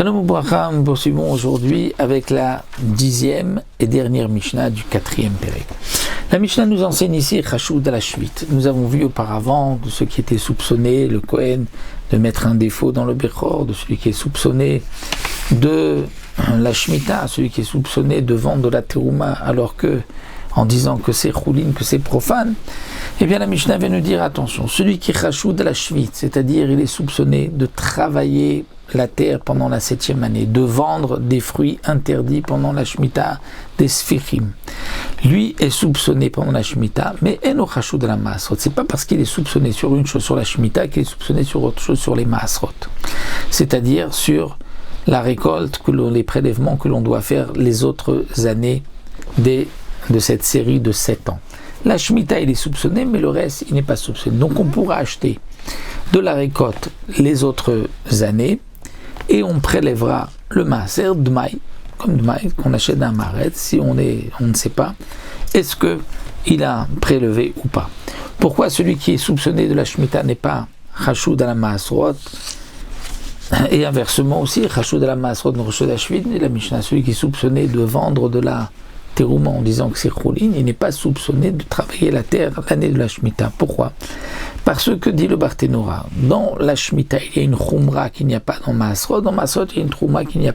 Shalom Ubracha, nous poursuivons aujourd'hui avec la 10e et dernière Mishnah du 4e Pérec. La Mishnah nous enseigne ici Chashud à la Shvit. Nous avons vu auparavant de ceux qui étaient soupçonnés, le Kohen, de mettre un défaut dans le Bechor, de celui qui est soupçonné de la Shemitah, celui qui est soupçonné de vendre de la Terouma, alors que, en disant que c'est Choulin, que c'est profane, eh bien la Mishnah vient nous dire attention, celui qui est Chashud à la Shvit, c'est-à-dire il est soupçonné de travailler la terre pendant la 7e année, de vendre des fruits interdits pendant la Shemitah des Sfichim. Lui est soupçonné pendant la Shemitah, mais Eno Chashud à la Maasrot. C'est pas parce qu'il est soupçonné sur une chose sur la Shemitah qu'il est soupçonné sur autre chose sur les Maasrot. C'est-à-dire sur la récolte, les prélèvements que l'on doit faire les autres années de cette série de 7 ans. La Shemitah, il est soupçonné, mais le reste, il n'est pas soupçonné. Donc on pourra acheter de la récolte les autres années, et on prélèvera le maaser d'maï, comme d'maï qu'on achète d'un maret, si on ne sait pas, est-ce qu'il a prélevé ou pas. Pourquoi celui qui est soupçonné de la Shemitah n'est pas Chashud à la Maasrot, et inversement aussi, Chashud à la Maasrot, Chashud à la Shvit, la Mishnah, celui qui est soupçonné de vendre de la Terouma en disant que c'est Choulin, il n'est pas soupçonné de travailler la terre l'année de la Shemitah. Pourquoi ? Parce que, dit le Barthénora, dans la Shemitah, il y a une Khumra qu'il n'y a pas dans Maasrot, il y a une Khumra qu'il n'y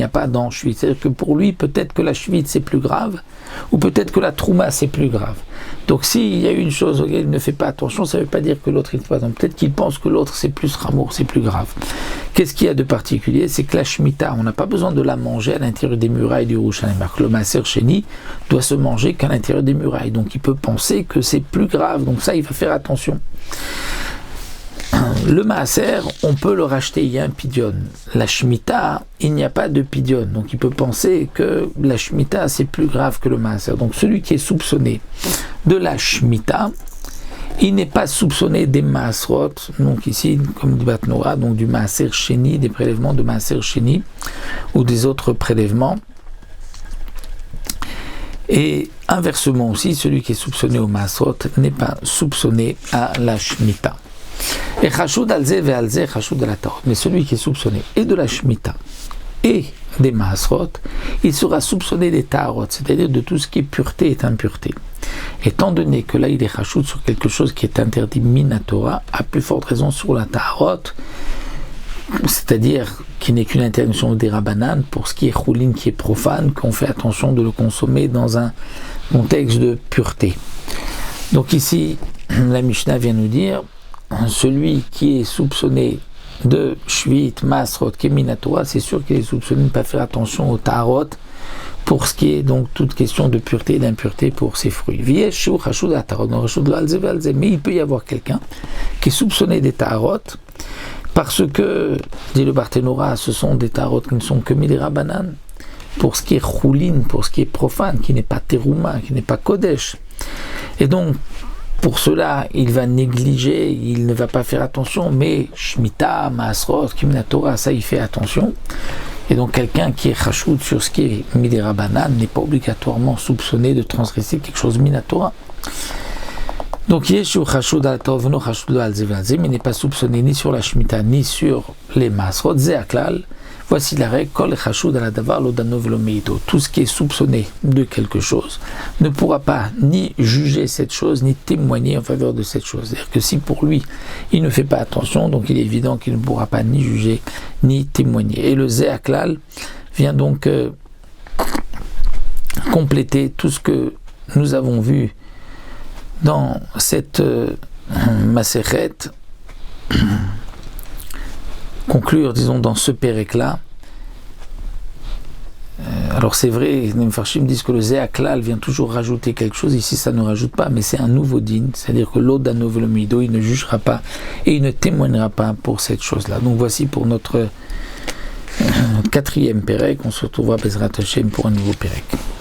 a pas dans Shvit. C'est-à-dire que pour lui, peut-être que la Shvit c'est plus grave, ou peut-être que la Trouma c'est plus grave. Donc s'il y a une chose auquel il ne fait pas attention, ça ne veut pas dire que l'autre il ne fait pas attention. Peut-être qu'il pense que l'autre c'est plus ramour, c'est plus grave. Qu'est-ce qu'il y a de particulier ? C'est que la Shemitah, on n'a pas besoin de la manger à l'intérieur des murailles du Yerushalayim. Le Maaser Sheni doit se manger qu'à l'intérieur des murailles. Donc il peut penser que c'est plus grave. Donc ça, il va faire attention. Le Maaser, on peut le racheter, il y a un pidyon. La Shemitah, il n'y a pas de pidyon. Donc il peut penser que la Shemitah, c'est plus grave que le Maaser. Donc celui qui est soupçonné de la Shemitah, il n'est pas soupçonné des Maasrot, donc ici, comme dit Batnora, donc du Maaser Sheni, des prélèvements de Maaser Sheni, ou des autres prélèvements. Et inversement aussi, celui qui est soupçonné au Maasrot n'est pas soupçonné à la Shemitah. Et Chashud alze ve'alze Chashud al Tarot. Mais celui qui est soupçonné et de la Shemitah et des Maasrot, il sera soupçonné des Tarot, c'est-à-dire de tout ce qui est pureté et impureté. Étant donné que là il est Chashud sur quelque chose qui est interdit minatora, à plus forte raison sur la Tarot, c'est-à-dire qui n'est qu'une interdiction des Rabbanan pour ce qui est Choulin, qui est profane, qu'on fait attention de le consommer dans un contexte de pureté. Donc ici, la Mishnah vient nous dire, celui qui est soupçonné de Shvit, Maasrot, Keminatora, c'est sûr qu'il est soupçonné de ne pas faire attention au Tarot pour ce qui est donc toute question de pureté et d'impureté pour ses fruits. Mais il peut y avoir quelqu'un qui est soupçonné des Tarot parce que, dit le Barthénora, ce sont des Tarot qui ne sont que Midirabanan, pour ce qui est Choulin, pour ce qui est profane, qui n'est pas Terouma, qui n'est pas Kodesh. Et donc, pour cela, il va négliger, il ne va pas faire attention, mais Shemitah, Maasrot, Kimnatora, ça il fait attention. Et donc quelqu'un qui est Chashud sur ce qui est Midirabanan n'est pas obligatoirement soupçonné de transgresser quelque chose Minatora. Donc Yeshu Chashud al Tov, no Chashud al Zevalze, mais il n'est pas soupçonné ni sur la Shemitah ni sur les Maasrot, Zeaklal. Voici la règle, Kol Chashud al Davar lo dano velo meito. Tout ce qui est soupçonné de quelque chose ne pourra pas ni juger cette chose, ni témoigner en faveur de cette chose. C'est-à-dire que si pour lui, il ne fait pas attention, donc il est évident qu'il ne pourra pas ni juger, ni témoigner. Et le Zeaklal vient donc compléter tout ce que nous avons vu dans cette Masechet, conclure, disons, dans ce pérec-là. Alors c'est vrai, les Mefarshim disent que le Zeaklal vient toujours rajouter quelque chose, ici ça ne rajoute pas, mais c'est un nouveau din, c'est-à-dire que l'Odano Velomido, il ne jugera pas et il ne témoignera pas pour cette chose-là. Donc voici pour notre 4e pérec, on se retrouvera Bezrat Hashem pour un nouveau pérec.